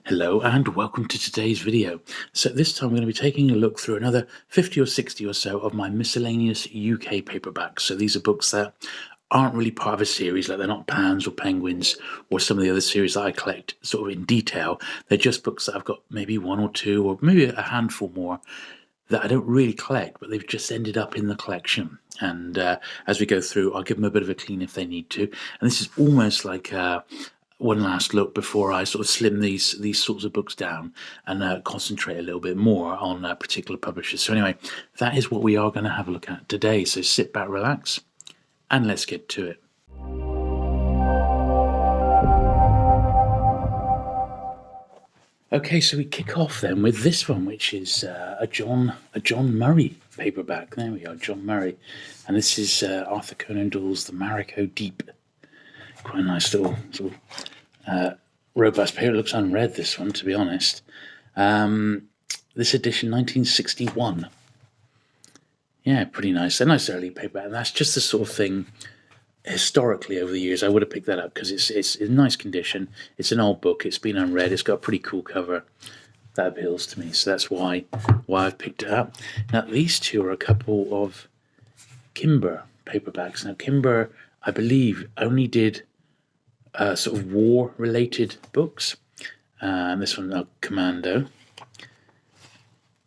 Hello and welcome to today's video. So this time we're going to be taking a look through another 50 or 60 or so of my miscellaneous UK paperbacks. So these are books that aren't really part of a series, like they're not Pans or Penguins or some of the other series that I collect sort of in detail. They're just books that I've got maybe one or two or maybe a handful more that I don't really collect, but they've just ended up in the collection. And as we go through, I'll give them a bit of a clean if they need to. And this is almost like one last look before I sort of slim these sorts of books down and concentrate a little bit more on particular publishers. So anyway, that is what we are going to have a look at today. So sit back, relax, and let's get to it. Okay, so we kick off then with this one, which is a John Murray paperback. There we are, John Murray, and this is Arthur Conan Doyle's The Mariko Deep. Quite a nice little sort of robust paper. It looks unread, this one, to be honest. This edition, 1961. Yeah, pretty nice. A nice early paperback, and that's just the sort of thing. Historically, over the years, I would have picked that up because it's in nice condition. It's an old book. It's been unread. It's got a pretty cool cover. That appeals to me, so that's why I've picked it up. Now, these two are a couple of Kimber paperbacks. Now, Kimber, I believe, only did sort of war-related books. And this one, Commando.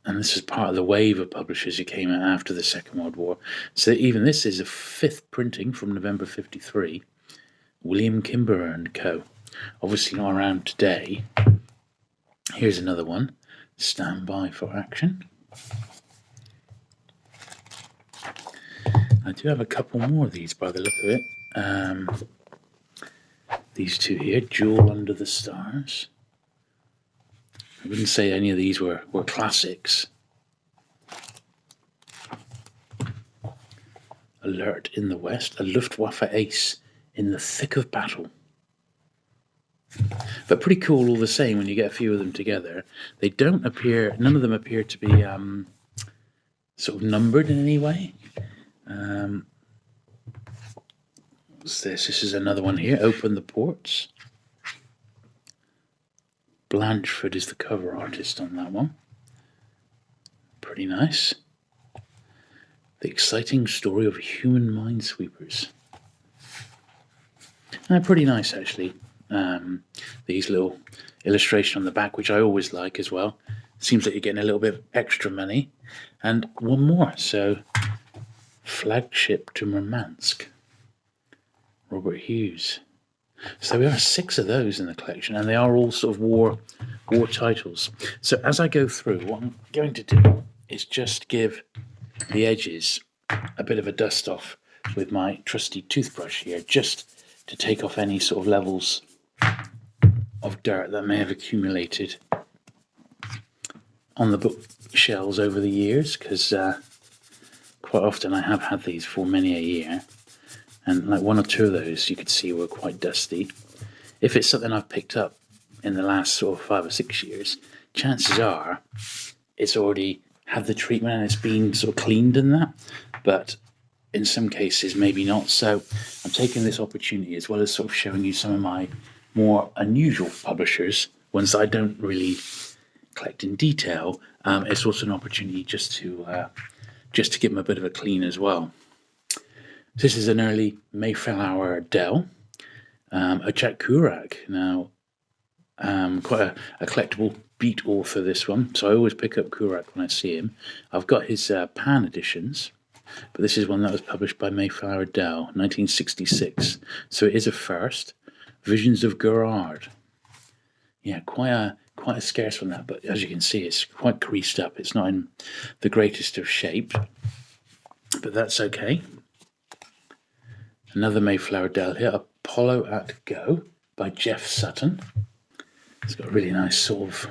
And this is part of the wave of publishers who came out after the Second World War. So even this is a fifth printing from November 1953. William Kimber and Co. Obviously not around today. Here's another one. Stand by for action. I do have a couple more of these by the look of it. These two here, Jules Under the Stars. I wouldn't say any of these were classics. Alert in the West, a Luftwaffe ace in the thick of battle. But pretty cool all the same when you get a few of them together. They don't appear, none of them appear to be sort of numbered in any way. What's this? This is another one here, Open the Ports. Blanchford is the cover artist on that one. Pretty nice. The exciting story of human minesweepers. Pretty nice, actually. These little illustration on the back, which I always like as well. Seems like you're getting a little bit of extra money. And one more. So, Flagship to Murmansk. Robert Hughes. So we have 6 of those in the collection, and they are all sort of war titles. So as I go through, what I'm going to do is just give the edges a bit of a dust off with my trusty toothbrush here, just to take off any sort of levels of dirt that may have accumulated on the bookshelves over the years, because quite often I have had these for many a year. And like 1 or 2 of those you could see were quite dusty. If it's something I've picked up in the last sort of 5 or 6 years, chances are it's already had the treatment and it's been sort of cleaned and that. But in some cases, maybe not. So I'm taking this opportunity, as well as sort of showing you some of my more unusual publishers, ones that I don't really collect in detail. It's also an opportunity just to give them a bit of a clean as well. This is an early Mayflower and Dell, a Jack Kerouac. Now, quite a collectible beat author, this one. So I always pick up Kerouac when I see him. I've got his Pan editions, but this is one that was published by Mayflower and Dell, 1966. So it is a first. Visions of Gerard. Yeah, quite a scarce one, that. But as you can see, it's quite creased up. It's not in the greatest of shape, but that's okay. Another Mayflower Dell here, Apollo at Go by Jeff Sutton. It's got a really nice sort of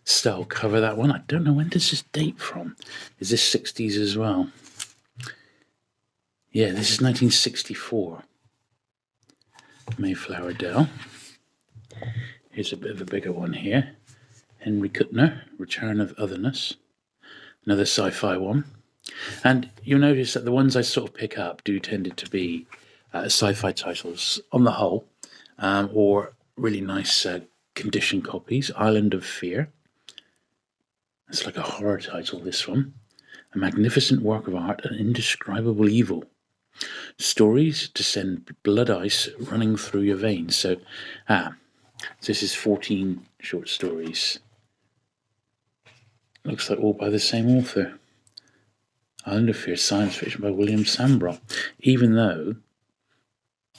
style cover, that one. I don't know, when does this date from? Is this 60s as well? Yeah, this is 1964. Mayflower Dell. Here's a bit of a bigger one here. Henry Kuttner, Return of Otherness. Another sci-fi one. And you'll notice that the ones I sort of pick up do tend to be sci-fi titles on the whole, or really nice condition copies. Island of Fear. It's like a horror title, this one. A magnificent work of art, an indescribable evil. Stories to send blood ice running through your veins. So this is 14 short stories. Looks like all by the same author. Island of Fear, science fiction by William Sambrough. Even though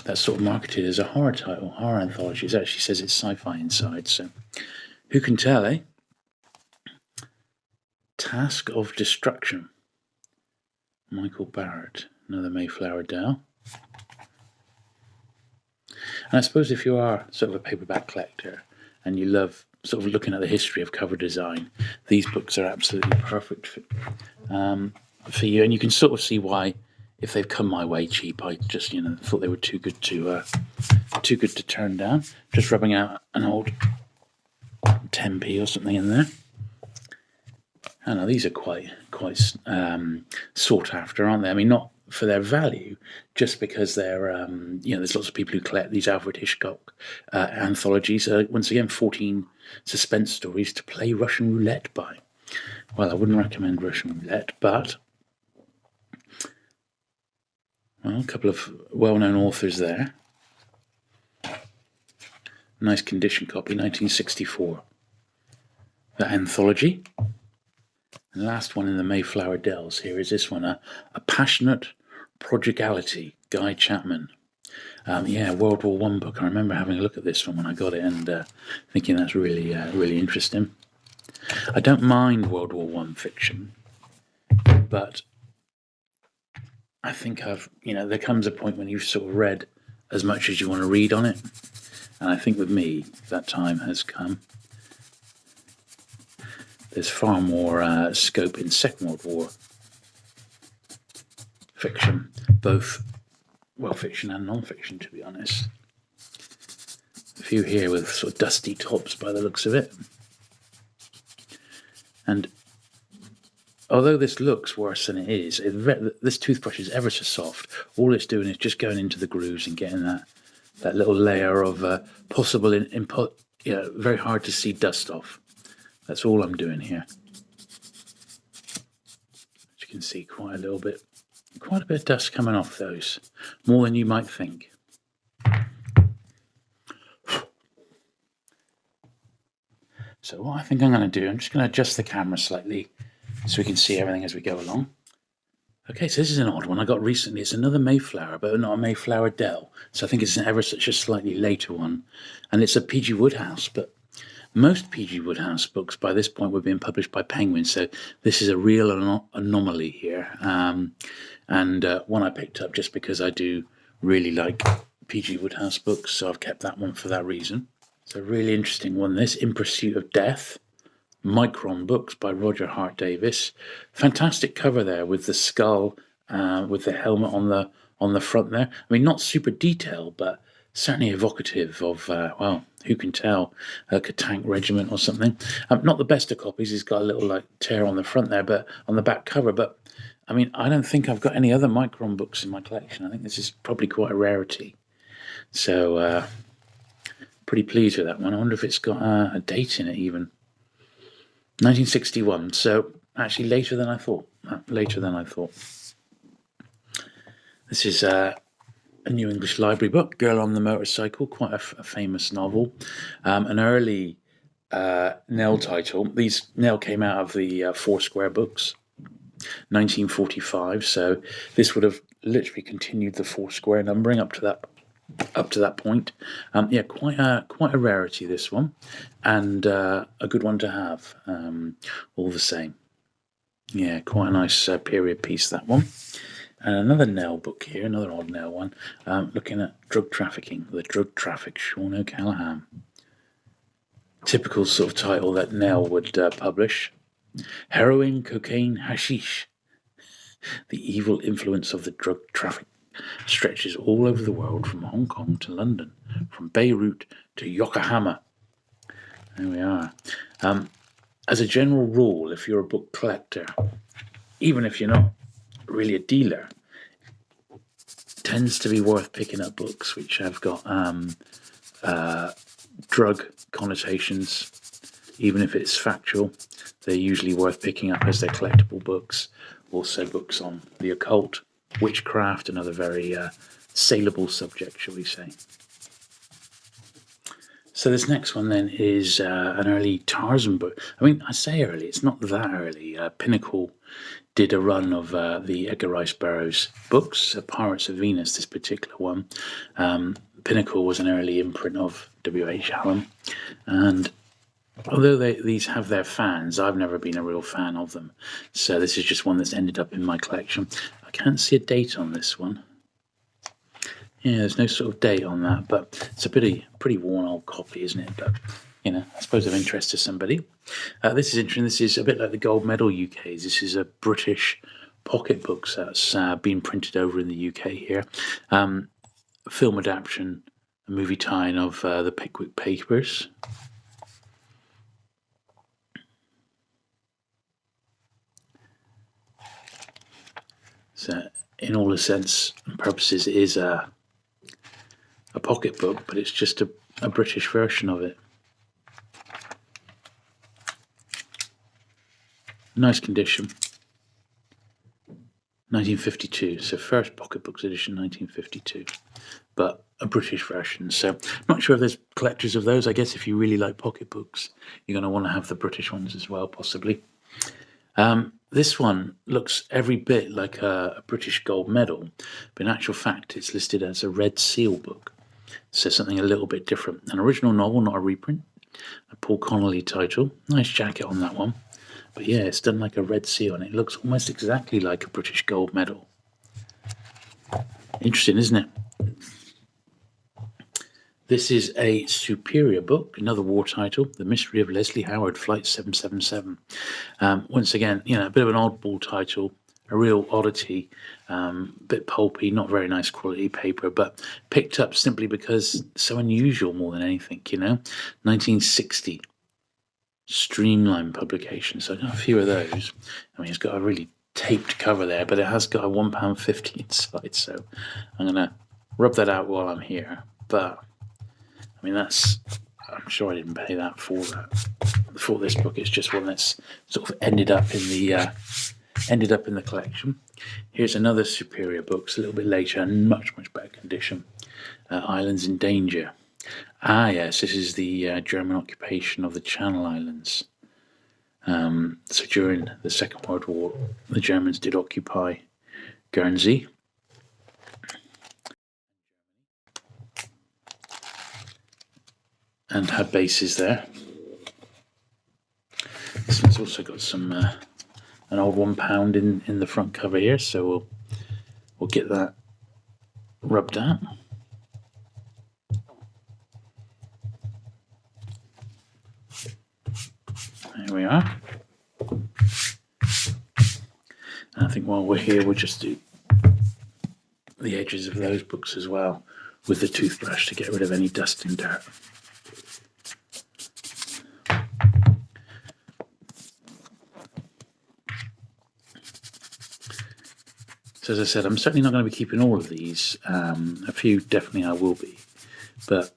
that's sort of marketed as a horror title, horror anthology, it actually says it's sci-fi inside, so who can tell, eh? Task of Destruction. Michael Barrett, another Mayflower Dell. And I suppose if you are sort of a paperback collector and you love sort of looking at the history of cover design, these books are absolutely perfect for you. And you can sort of see why, if they've come my way cheap, I just thought they were too good to turn down. Just rubbing out an old 10p or something in there. I know these are quite sought after, aren't they? I mean, not for their value, just because they're there's lots of people who collect these Alfred Hitchcock anthologies. Once again, 14 suspense stories to play Russian roulette by. Well, I wouldn't recommend Russian roulette, but a couple of well-known authors there. Nice condition copy, 1964. The anthology. And the last one in the Mayflower Dells here is this one, a passionate prodigality, Guy Chapman. World War I book. I remember having a look at this one when I got it and thinking that's really interesting. I don't mind World War I fiction, but I think there comes a point when you've sort of read as much as you want to read on it. And I think with me, that time has come. There's far more scope in Second World War fiction, both fiction and non-fiction, to be honest. A few here with sort of dusty tops by the looks of it. And although this looks worse than it is, this toothbrush is ever so soft. All it's doing is just going into the grooves and getting that little layer of possible input, very hard to see dust off. That's all I'm doing here. As you can see, quite a bit of dust coming off those, more than you might think. So what I think I'm going to do, I'm just going to adjust the camera slightly so we can see everything as we go along. Okay, so this is an odd one I got recently. It's another Mayflower, but not a Mayflower Dell. So I think it's an ever such a slightly later one. And it's a P.G. Wodehouse, but most P.G. Wodehouse books by this point were being published by Penguin, so this is a real anomaly here. And one I picked up just because I do really like P.G. Wodehouse books, so I've kept that one for that reason. It's a really interesting one, this, In Pursuit of Death, Micron Books by Roger Hart Davis. Fantastic cover there with the skull, with the helmet on the front there. I mean, not super detailed, but certainly evocative of, who can tell, a tank regiment or something. Not the best of copies. He's got a little tear on the front there, but on the back cover. But I mean, I don't think I've got any other Micron books in my collection. I think this is probably quite a rarity. So pretty pleased with that one. I wonder if it's got a date in it even. 1961. So actually later than I thought. This is a New English Library book, Girl on the Motorcycle, quite a famous novel. An early Nell title. Nell came out of the Foursquare books, 1945. So this would have literally continued the Foursquare numbering up to that point. Quite a rarity, this one, and a good one to have. All the same. Yeah, quite a nice period piece, that one. And another Nell book here, another odd Nell one, looking at drug trafficking, The Drug Traffic, Sean O'Callaghan. Typical sort of title that Nell would publish. Heroin, cocaine, hashish. The evil influence of the drug traffic stretches all over the world, from Hong Kong to London, from Beirut to Yokohama. There we are. As a general rule, if you're a book collector, even if you're not really a dealer, tends to be worth picking up books which have got drug connotations, even if it's factual. They're usually worth picking up as they're collectible books. Also books on the occult, witchcraft, another very saleable subject, shall we say. So this next one then is an early Tarzan book. I mean, I say early, it's not that early. Pinnacle did a run of the Edgar Rice Burroughs books, Pirates of Venus, this particular one. Pinnacle was an early imprint of W.H. Allen. And although these have their fans, I've never been a real fan of them. So this is just one that's ended up in my collection. I can't see a date on this one. Yeah, there's no sort of date on that, but it's a pretty worn old copy, isn't it? But, I suppose of interest to somebody. This is interesting. This is a bit like the Gold Medal UKs. This is a British pocket book that's been printed over in the UK here. Film adaptation, a movie tie-in of the Pickwick Papers. So, in all the sense and purposes, it is a pocket book, but it's just a British version of it. Nice condition. 1952, so first pocket books edition, 1952, but a British version. So not sure if there's collectors of those. I guess if you really like pocket books, you're going to want to have the British ones as well, possibly. This one looks every bit like a British gold medal, but in actual fact, it's listed as a Red Seal book. So something a little bit different. An original novel, not a reprint. A Paul Connolly title. Nice jacket on that one. But yeah, it's done like a Red Seal, and it looks almost exactly like a British gold medal. Interesting, isn't it? This is a Superior book, another war title, The Mystery of Leslie Howard, Flight 777. Once again, a bit of an oddball title, a real oddity, bit pulpy, not very nice quality paper, but picked up simply because it's so unusual more than anything, 1960. Streamline publication, so I got a few of those. I mean, it's got a really taped cover there, but it has got a £1.50 inside, so I'm going to rub that out while I'm here. But, I mean, I'm sure I didn't pay that for this book. It's just one that's sort of ended up in the collection. Here's another Superior book, a little bit later and much, much better condition. Islands in Danger. Yes, this is the German occupation of the Channel Islands. So during the Second World War, the Germans did occupy Guernsey. And had bases there. This one's also got some an old £1 in the front cover here, so we'll get that rubbed out. There we are. And I think while we're here, we'll just do the edges of those books as well with the toothbrush to get rid of any dust and dirt. So as I said, I'm certainly not going to be keeping all of these. A few definitely I will be. But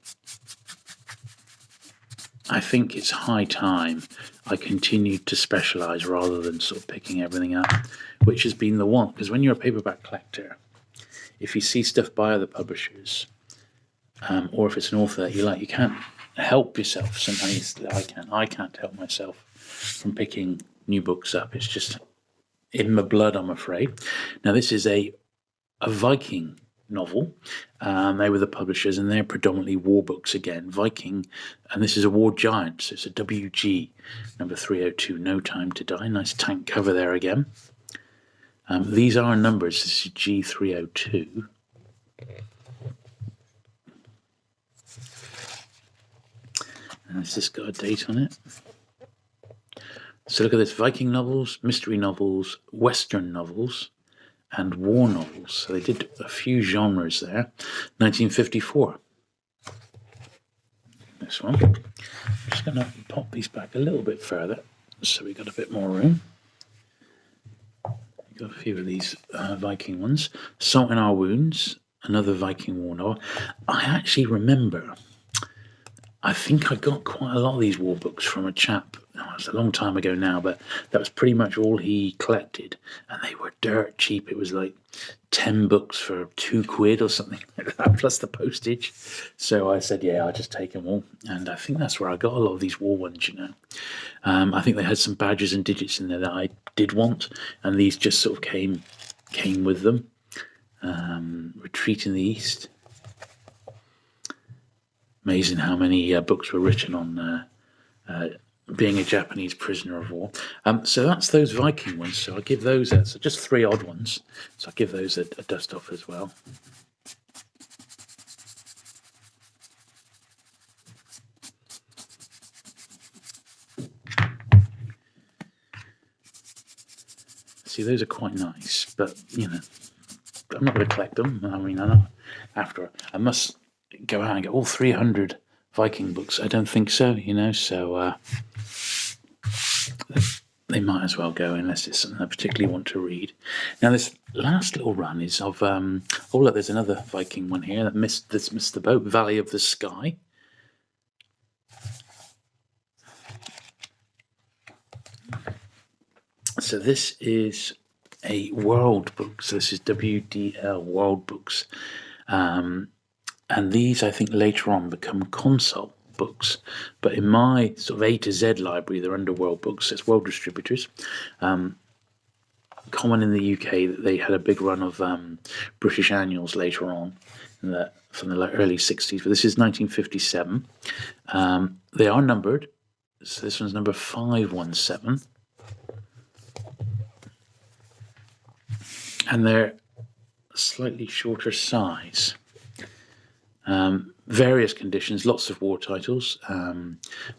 I think it's high time I continued to specialise rather than sort of picking everything up, which has been the want. Because when you're a paperback collector, if you see stuff by other publishers, or if it's an author that you like, you can't help yourself. Sometimes I can't help myself from picking new books up. It's just in my blood, I'm afraid. Now, this is a Viking novel. They were the publishers, and they're predominantly war books again. Viking, and this is a war giant, so it's a WG, number 302, No Time to Die. Nice tank cover there again. These are numbers. This is G302. And it's just got a date on it. So look at this, Viking novels, mystery novels, Western novels, and war novels. So they did a few genres there. 1954. This one. I'm just going to pop these back a little bit further so we got a bit more room. We've got a few of these Viking ones. Salt in Our Wounds, another Viking war novel. I actually remember I think I got quite a lot of these war books from a chap. Oh, it was a long time ago now, but that was pretty much all he collected, and they were dirt cheap. It was like 10 books for £2 or something like that, plus the postage. So I said, yeah, I'll just take them all. And I think that's where I got a lot of these war ones, you know. I think they had some badges and digits in there that I did want, and these just sort of came with them. Retreat in the East. Amazing how many books were written on being a Japanese prisoner of war. So that's those Viking ones. So I'll give those so just 3 odd ones. So I'll give those a dust off as well. See, those are quite nice, but you know, I'm not going to collect them. I mean, I must go out and get all 300 Viking books. I don't think so, you know. So they might as well go unless it's something I particularly want to read. Now, this last little run is of oh look, there's another Viking one here that missed the boat. Valley of the Sky. So this is a world book. So this is WDL World Books. And these, I think, later on become Consul books. But in my sort of A to Z library, they're under World Books. It's World Distributors. Common in the UK that they had a big run of British annuals later on from the early 60s. But this is 1957. They are numbered. So this one's number 517. And they're slightly shorter size. Various conditions, lots of war titles.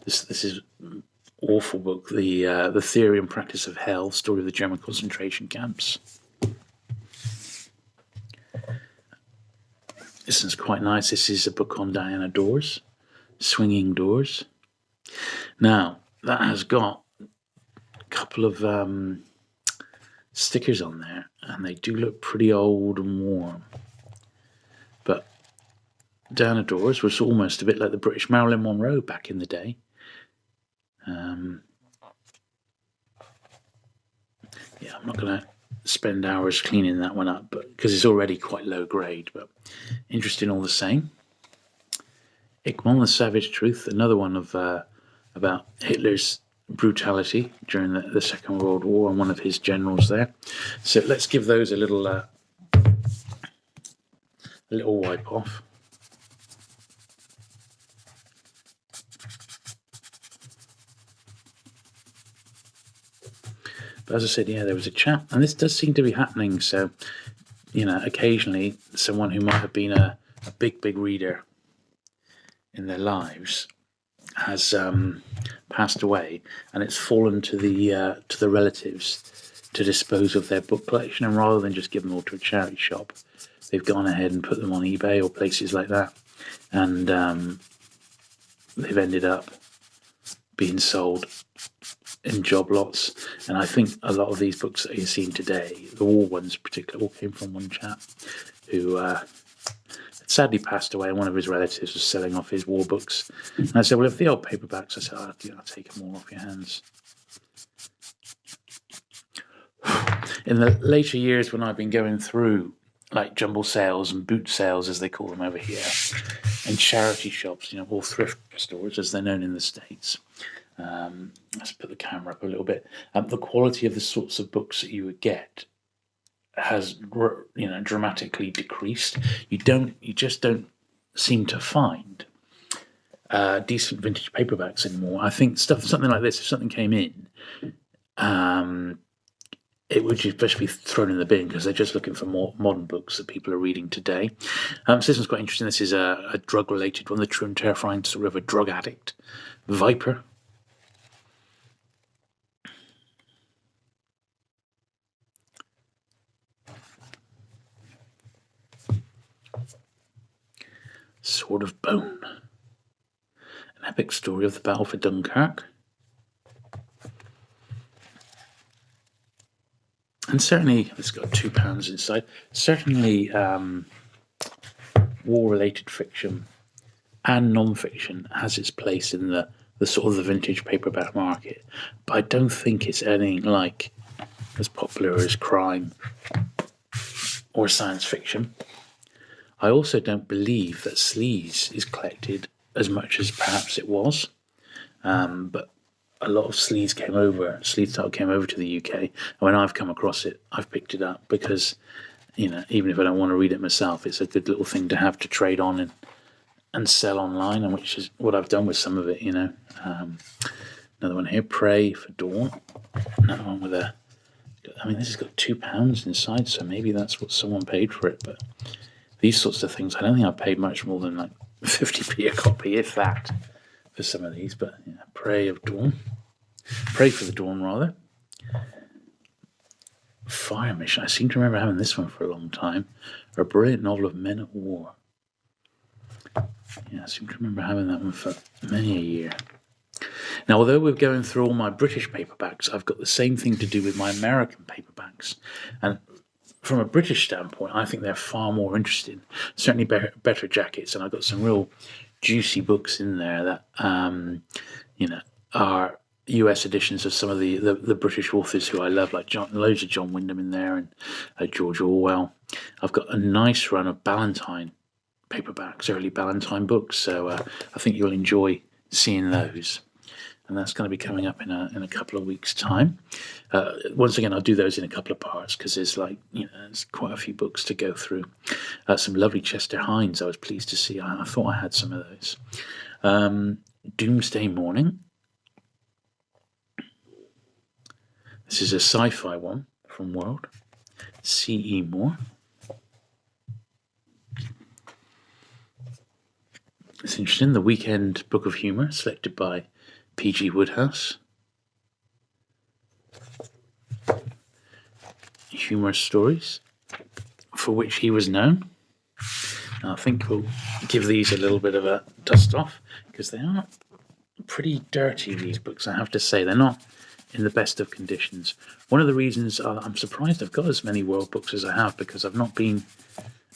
This is an awful book. The Theory and Practice of Hell, Story of the German Concentration Camps. This one's quite nice. This is a book on Diana doors, swinging doors. Now, that has got a couple of stickers on there, and they do look pretty old and warm. But Diana doors was almost a bit like the British Marilyn Monroe back in the day. Yeah, I'm not going to spend hours cleaning that one up, but because it's already quite low grade, but interesting all the same. Ikmon, The Savage Truth, another one of about Hitler's brutality during the Second World War and one of his generals there. So let's give those a little wipe off. But as I said, yeah, there was a chap, and this does seem to be happening. So, you know, occasionally someone who might have been a big reader in their lives has passed away, and it's fallen to the relatives to dispose of their book collection. And rather than just give them all to a charity shop, they've gone ahead and put them on eBay or places like that, and they've ended up being sold in job lots. And I think a lot of these books that you're seeing today, the war ones particularly, all came from one chap who sadly passed away, and one of his relatives was selling off his war books. And I said, well, if the old paperbacks, I said, I'll take them all off your hands. In the later years, when I've been going through like jumble sales and boot sales, as they call them over here, and charity shops, you know, or thrift stores, as they're known in the States. Let's put the camera up a little bit. The quality of the sorts of books that you would get has, you know, dramatically decreased. You just don't seem to find decent vintage paperbacks anymore. I think something like this, if something came in, it would just be thrown in the bin because they're just looking for more modern books that people are reading today. So this one's quite interesting. This is a drug-related one, The True and Terrifying Story of a Drug Addict, Viper. Sword of Bone, an epic story of the battle for Dunkirk. And certainly, it's got £2 inside. Certainly, war-related fiction and non-fiction has its place in the sort of the vintage paperback market, but I don't think it's anything like as popular as crime or science fiction. I also don't believe that sleaze is collected as much as perhaps it was, but a lot of sleaze style came over to the UK, and when I've come across it, I've picked it up because, even if I don't want to read it myself, it's a good little thing to have to trade on and sell online, and which is what I've done with some of it. Another one here, Prey for Dawn. Another one with this has got £2 inside, so maybe that's what someone paid for it. But these sorts of things, I don't think I paid much more than like 50p a copy, if that, for some of these. But Prey for the Dawn, rather. Fire Mission. I seem to remember having this one for a long time. A brilliant novel of men at war. Yeah, I seem to remember having that one for many a year. Now, although we're going through all my British paperbacks, I've got the same thing to do with my American paperbacks. And from a British standpoint, I think they're far more interesting. Certainly better jackets, and I've got some real juicy books in there that, are US editions of some of the British authors who I love, like loads of John Wyndham in there and George Orwell. I've got a nice run of Ballantine paperbacks, early Ballantine books, so I think you'll enjoy seeing those. And that's going to be coming up in a couple of weeks' time. Once again, I'll do those in a couple of parts because there's there's quite a few books to go through. Some lovely Chester Hines I was pleased to see. I thought I had some of those. Doomsday Morning. This is a sci-fi one from World. C.E. Moore. It's interesting. The Weekend Book of Humour, selected by P.G. Wodehouse. Humorous stories for which he was known. Now, I think we'll give these a little bit of a dust off because they are pretty dirty, these books, I have to say. They're not in the best of conditions. One of the reasons I'm surprised I've got as many World books as I have, because I've not been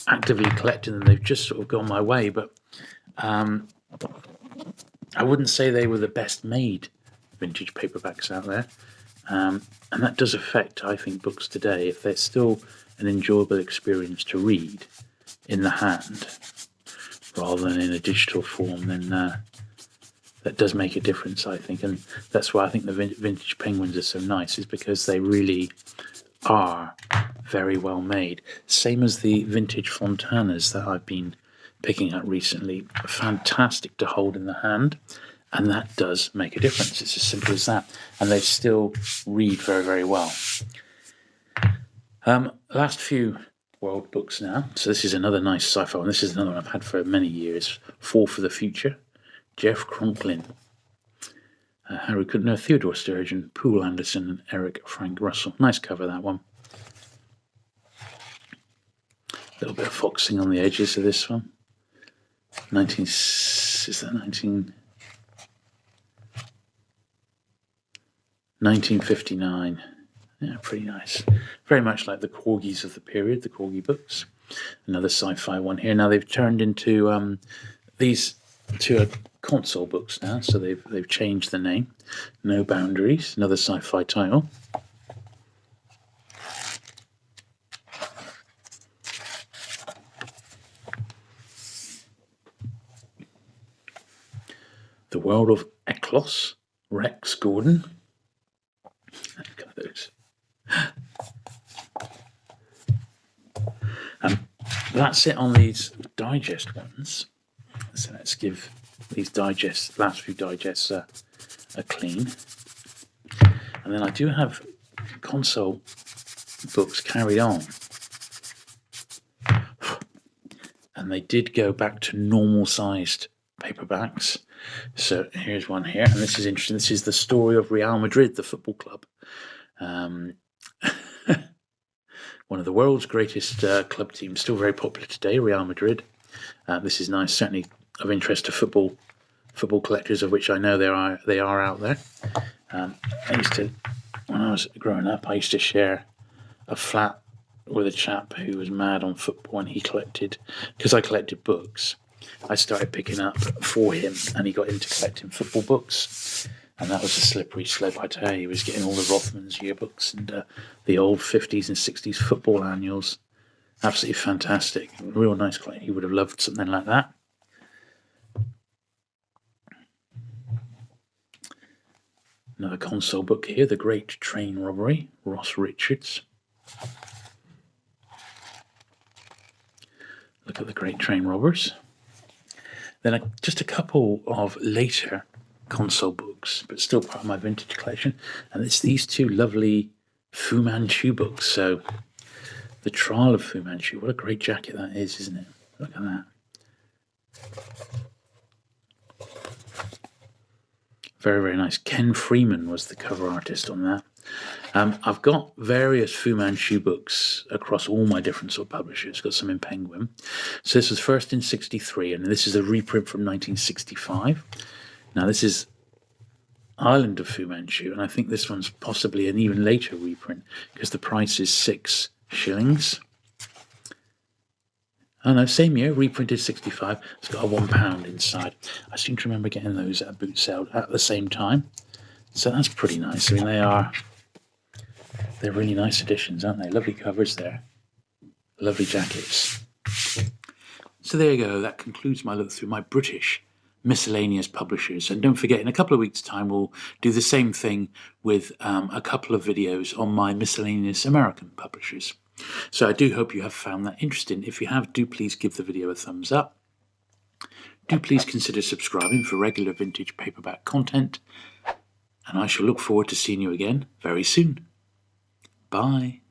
actively collecting them. They've just sort of gone my way, but I wouldn't say they were the best made vintage paperbacks out there. And that does affect, I think, books today. If they're still an enjoyable experience to read in the hand rather than in a digital form, then that does make a difference, I think. And that's why I think the vintage penguins are so nice, is because they really are very well made. Same as the vintage Fontanas that I've been picking up recently. Fantastic to hold in the hand, and that does make a difference. It's as simple as that. And they still read very, very well. Last few World books now. So this is another nice sci-fi one. This is another one I've had for many years. Fall for the Future. Jeff Conklin. Harry Kuttner, Theodore Sturgeon, Poole Anderson, and Eric Frank Russell. Nice cover, that one. A little bit of foxing on the edges of this one. 1959. Yeah, pretty nice. Very much like the Corgis of the period, the Corgi books. Another sci-fi one here. Now they've turned into these two are Consul books now, so they've changed the name. No Boundaries, another sci-fi title. The World of Eklos, Rex Gordon. Look at those. That's it on these digest ones. So let's give these last few digests a clean. And then I do have Consul books carried on. And they did go back to normal sized paperbacks. So here's one here, and this is interesting. This is the story of Real Madrid, the football club. One of the world's greatest club teams, still very popular today, Real Madrid. This is nice, certainly of interest to football collectors, of which I know they are out there. I used to, when I was growing up, I used to share a flat with a chap who was mad on football, and he collected, because I collected books, I started picking up for him, and he got into collecting football books. And that was a slippery slope, I tell you. He was getting all the Rothman's yearbooks and the old 50s and 60s football annuals. Absolutely fantastic. Real nice collection. He would have loved something like that. Another Consul book here, The Great Train Robbery, Ross Richards. Look at the Great Train Robbers. Then just a couple of later Consul books, but still part of my vintage collection. And it's these two lovely Fu Manchu books. So, The Trial of Fu Manchu. What a great jacket that is, isn't it? Look at that. Very, very nice. Ken Freeman was the cover artist on that. I've got various Fu Manchu books across all my different sort of publishers. Got some in Penguin. So this was first in 1963, and this is a reprint from 1965. Now this is Island of Fu Manchu, and I think this one's possibly an even later reprint because the price is 6 shillings. Oh no, same year, reprinted 65. It's got a £1 inside. I seem to remember getting those at a boot sale at the same time. So that's pretty nice. I mean, they're really nice editions, aren't they? Lovely covers there. Lovely jackets. So there you go. That concludes my look through my British miscellaneous publishers. And don't forget, in a couple of weeks' time, we'll do the same thing with a couple of videos on my miscellaneous American publishers. So I do hope you have found that interesting. If you have, do please give the video a thumbs up. Do please consider subscribing for regular vintage paperback content. And I shall look forward to seeing you again very soon. Bye.